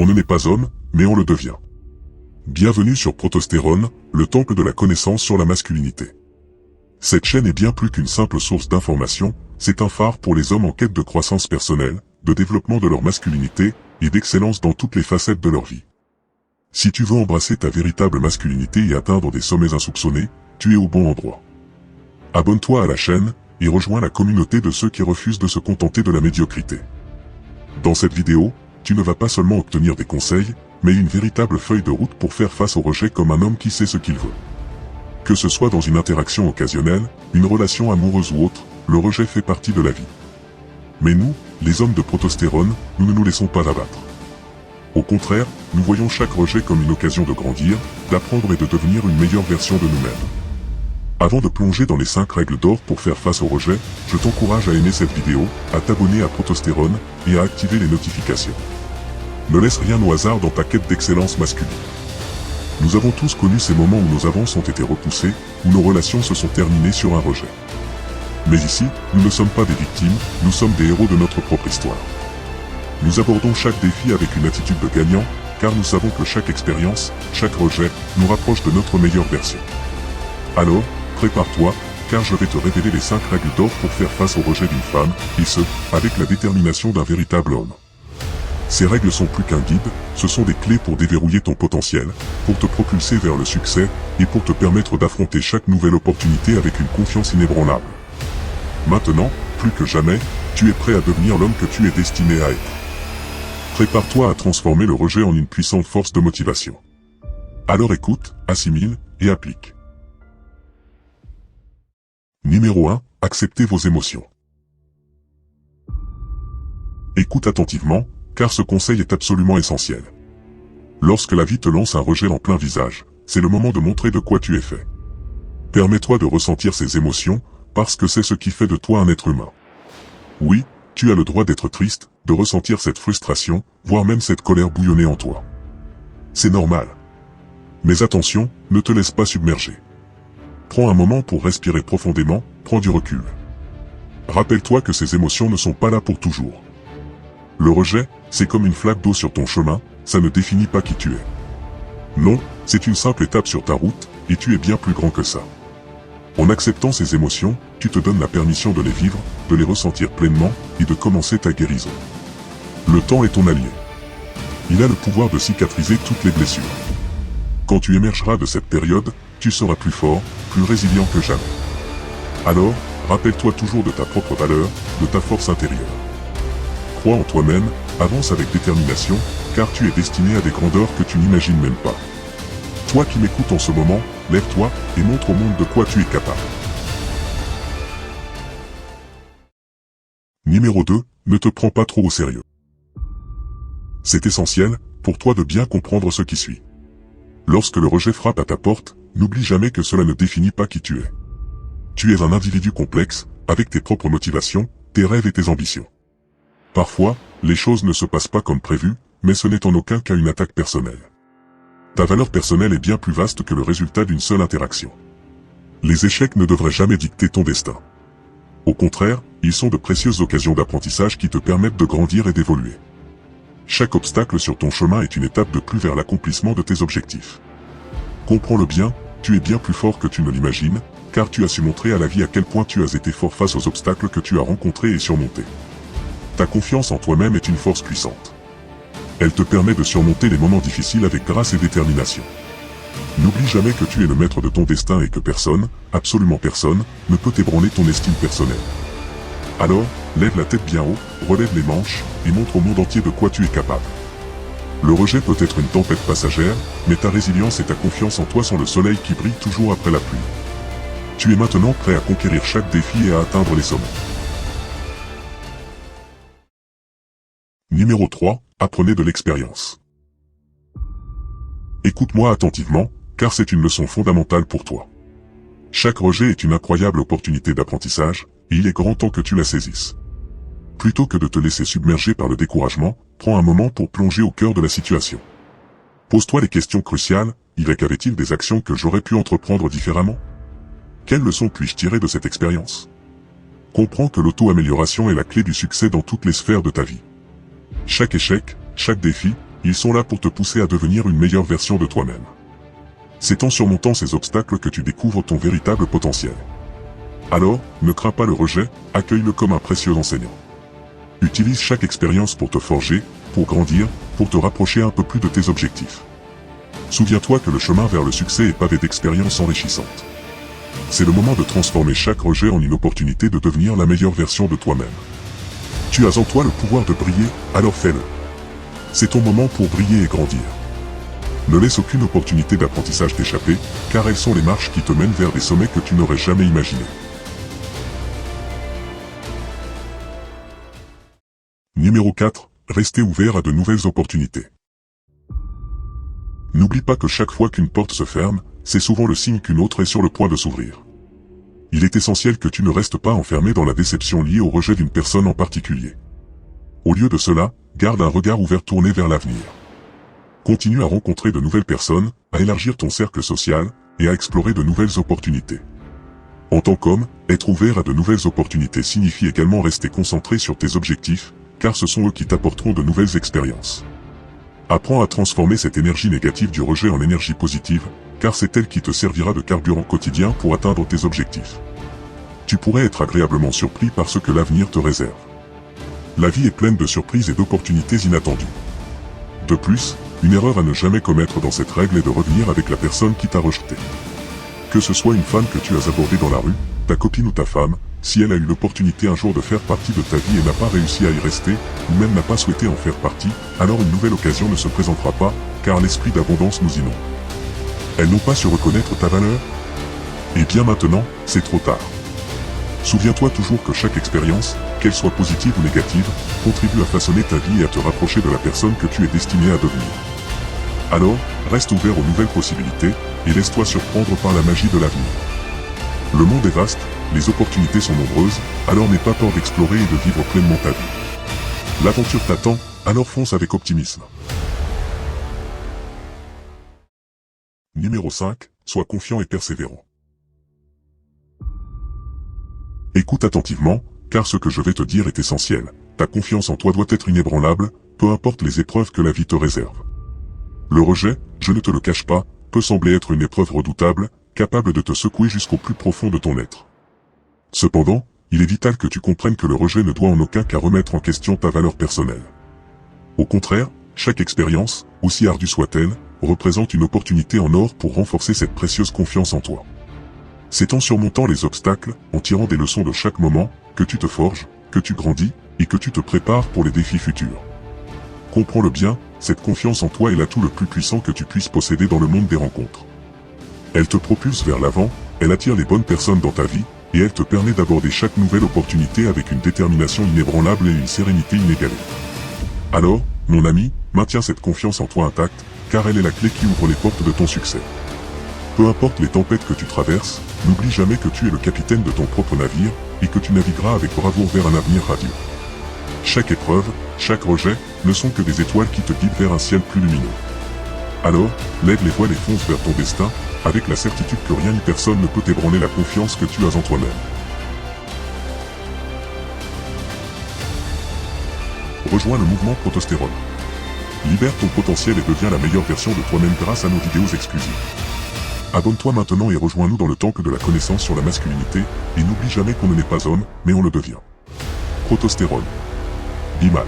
On ne naît pas homme, mais on le devient. Bienvenue sur Protostérone, le temple de la connaissance sur la masculinité. Cette chaîne est bien plus qu'une simple source d'information, c'est un phare pour les hommes en quête de croissance personnelle, de développement de leur masculinité, et d'excellence dans toutes les facettes de leur vie. Si tu veux embrasser ta véritable masculinité et atteindre des sommets insoupçonnés, tu es au bon endroit. Abonne-toi à la chaîne, et rejoins la communauté de ceux qui refusent de se contenter de la médiocrité. Dans cette vidéo, tu ne vas pas seulement obtenir des conseils, mais une véritable feuille de route pour faire face au rejet comme un homme qui sait ce qu'il veut. Que ce soit dans une interaction occasionnelle, une relation amoureuse ou autre, le rejet fait partie de la vie. Mais nous, les hommes de Protostérone, nous ne nous laissons pas abattre. Au contraire, nous voyons chaque rejet comme une occasion de grandir, d'apprendre et de devenir une meilleure version de nous-mêmes. Avant de plonger dans les 5 règles d'or pour faire face au rejet, je t'encourage à aimer cette vidéo, à t'abonner à Protostérone, et à activer les notifications. Ne laisse rien au hasard dans ta quête d'excellence masculine. Nous avons tous connu ces moments où nos avances ont été repoussées, où nos relations se sont terminées sur un rejet. Mais ici, nous ne sommes pas des victimes, nous sommes des héros de notre propre histoire. Nous abordons chaque défi avec une attitude de gagnant, car nous savons que chaque expérience, chaque rejet, nous rapproche de notre meilleure version. Alors, prépare-toi, car je vais te révéler les 5 règles d'or pour faire face au rejet d'une femme, et ce, avec la détermination d'un véritable homme. Ces règles sont plus qu'un guide, ce sont des clés pour déverrouiller ton potentiel, pour te propulser vers le succès, et pour te permettre d'affronter chaque nouvelle opportunité avec une confiance inébranlable. Maintenant, plus que jamais, tu es prêt à devenir l'homme que tu es destiné à être. Prépare-toi à transformer le rejet en une puissante force de motivation. Alors écoute, assimile, et applique. Numéro 1, acceptez vos émotions. Écoute attentivement, car ce conseil est absolument essentiel. Lorsque la vie te lance un rejet en plein visage, c'est le moment de montrer de quoi tu es fait. Permets-toi de ressentir ces émotions, parce que c'est ce qui fait de toi un être humain. Oui, tu as le droit d'être triste, de ressentir cette frustration, voire même cette colère bouillonner en toi. C'est normal. Mais attention, ne te laisse pas submerger. Prends un moment pour respirer profondément, prends du recul. Rappelle-toi que ces émotions ne sont pas là pour toujours. Le rejet, c'est comme une flaque d'eau sur ton chemin, ça ne définit pas qui tu es. Non, c'est une simple étape sur ta route, et tu es bien plus grand que ça. En acceptant ces émotions, tu te donnes la permission de les vivre, de les ressentir pleinement, et de commencer ta guérison. Le temps est ton allié. Il a le pouvoir de cicatriser toutes les blessures. Quand tu émergeras de cette période, tu seras plus fort, plus résilient que jamais. Alors, rappelle-toi toujours de ta propre valeur, de ta force intérieure. Crois en toi-même, avance avec détermination, car tu es destiné à des grandeurs que tu n'imagines même pas. Toi qui m'écoutes en ce moment, lève-toi, et montre au monde de quoi tu es capable. Numéro 2, ne te prends pas trop au sérieux. C'est essentiel, pour toi de bien comprendre ce qui suit. Lorsque le rejet frappe à ta porte, n'oublie jamais que cela ne définit pas qui tu es. Tu es un individu complexe, avec tes propres motivations, tes rêves et tes ambitions. Parfois, les choses ne se passent pas comme prévu, mais ce n'est en aucun cas une attaque personnelle. Ta valeur personnelle est bien plus vaste que le résultat d'une seule interaction. Les échecs ne devraient jamais dicter ton destin. Au contraire, ils sont de précieuses occasions d'apprentissage qui te permettent de grandir et d'évoluer. Chaque obstacle sur ton chemin est une étape de plus vers l'accomplissement de tes objectifs. Comprends-le bien, tu es bien plus fort que tu ne l'imagines, car tu as su montrer à la vie à quel point tu as été fort face aux obstacles que tu as rencontrés et surmontés. Ta confiance en toi-même est une force puissante. Elle te permet de surmonter les moments difficiles avec grâce et détermination. N'oublie jamais que tu es le maître de ton destin et que personne, absolument personne, ne peut ébranler ton estime personnelle. Alors, lève la tête bien haut, relève les manches, et montre au monde entier de quoi tu es capable. Le rejet peut être une tempête passagère, mais ta résilience et ta confiance en toi sont le soleil qui brille toujours après la pluie. Tu es maintenant prêt à conquérir chaque défi et à atteindre les sommets. Numéro 3, apprenez de l'expérience. Écoute-moi attentivement, car c'est une leçon fondamentale pour toi. Chaque rejet est une incroyable opportunité d'apprentissage, et il est grand temps que tu la saisisses. Plutôt que de te laisser submerger par le découragement, prends un moment pour plonger au cœur de la situation. Pose-toi les questions cruciales, y avait-il des actions que j'aurais pu entreprendre différemment? Quelles leçons puis-je tirer de cette expérience? Comprends que l'auto-amélioration est la clé du succès dans toutes les sphères de ta vie. Chaque échec, chaque défi, Ils sont là pour te pousser à devenir une meilleure version de toi-même. C'est en surmontant ces obstacles que tu découvres ton véritable potentiel. Alors, ne crains pas le rejet, accueille-le comme un précieux enseignant. Utilise chaque expérience pour te forger, pour grandir, pour te rapprocher un peu plus de tes objectifs. Souviens-toi que le chemin vers le succès est pavé d'expériences enrichissantes. C'est le moment de transformer chaque rejet en une opportunité de devenir la meilleure version de toi-même. Tu as en toi le pouvoir de briller, alors fais-le. C'est ton moment pour briller et grandir. Ne laisse aucune opportunité d'apprentissage t'échapper, car elles sont les marches qui te mènent vers des sommets que tu n'aurais jamais imaginés. Numéro 4. Restez ouvert à de nouvelles opportunités. N'oublie pas que chaque fois qu'une porte se ferme, c'est souvent le signe qu'une autre est sur le point de s'ouvrir. Il est essentiel que tu ne restes pas enfermé dans la déception liée au rejet d'une personne en particulier. Au lieu de cela, garde un regard ouvert tourné vers l'avenir. Continue à rencontrer de nouvelles personnes, à élargir ton cercle social, et à explorer de nouvelles opportunités. En tant qu'homme, être ouvert à de nouvelles opportunités signifie également rester concentré sur tes objectifs, car ce sont eux qui t'apporteront de nouvelles expériences. Apprends à transformer cette énergie négative du rejet en énergie positive, car c'est elle qui te servira de carburant quotidien pour atteindre tes objectifs. Tu pourrais être agréablement surpris par ce que l'avenir te réserve. La vie est pleine de surprises et d'opportunités inattendues. De plus, une erreur à ne jamais commettre dans cette règle est de revenir avec la personne qui t'a rejeté. Que ce soit une femme que tu as abordée dans la rue, ta copine ou ta femme, si elle a eu l'opportunité un jour de faire partie de ta vie et n'a pas réussi à y rester, ou même n'a pas souhaité en faire partie, alors une nouvelle occasion ne se présentera pas, car l'esprit d'abondance nous inonde. Elles n'ont pas su reconnaître ta valeur? Et bien maintenant, c'est trop tard. Souviens-toi toujours que chaque expérience, qu'elle soit positive ou négative, contribue à façonner ta vie et à te rapprocher de la personne que tu es destiné à devenir. Alors, reste ouvert aux nouvelles possibilités, et laisse-toi surprendre par la magie de l'avenir. Le monde est vaste, les opportunités sont nombreuses, alors n'aie pas peur d'explorer et de vivre pleinement ta vie. L'aventure t'attend, alors fonce avec optimisme. Numéro 5. Sois confiant et persévérant. Écoute attentivement, car ce que je vais te dire est essentiel. Ta confiance en toi doit être inébranlable, peu importe les épreuves que la vie te réserve. Le rejet, je ne te le cache pas, peut sembler être une épreuve redoutable, capable de te secouer jusqu'au plus profond de ton être. Cependant, il est vital que tu comprennes que le rejet ne doit en aucun cas remettre en question ta valeur personnelle. Au contraire, chaque expérience, aussi ardue soit-elle, représente une opportunité en or pour renforcer cette précieuse confiance en toi. C'est en surmontant les obstacles, en tirant des leçons de chaque moment, que tu te forges, que tu grandis, et que tu te prépares pour les défis futurs. Comprends-le bien, cette confiance en toi est l'atout le plus puissant que tu puisses posséder dans le monde des rencontres. Elle te propulse vers l'avant, elle attire les bonnes personnes dans ta vie, et elle te permet d'aborder chaque nouvelle opportunité avec une détermination inébranlable et une sérénité inégalée. Alors, mon ami, maintiens cette confiance en toi intacte, car elle est la clé qui ouvre les portes de ton succès. Peu importe les tempêtes que tu traverses, n'oublie jamais que tu es le capitaine de ton propre navire, et que tu navigueras avec bravoure vers un avenir radieux. Chaque épreuve, chaque rejet, ne sont que des étoiles qui te guident vers un ciel plus lumineux. Alors, lève les voiles et fonce vers ton destin, avec la certitude que rien ni personne ne peut ébranler la confiance que tu as en toi-même. Rejoins le mouvement Protostérone. Libère ton potentiel et deviens la meilleure version de toi-même grâce à nos vidéos exclusives. Abonne-toi maintenant et rejoins-nous dans le temple de la connaissance sur la masculinité, et n'oublie jamais qu'on ne naît pas homme, mais on le devient. Protostérone. Bimal.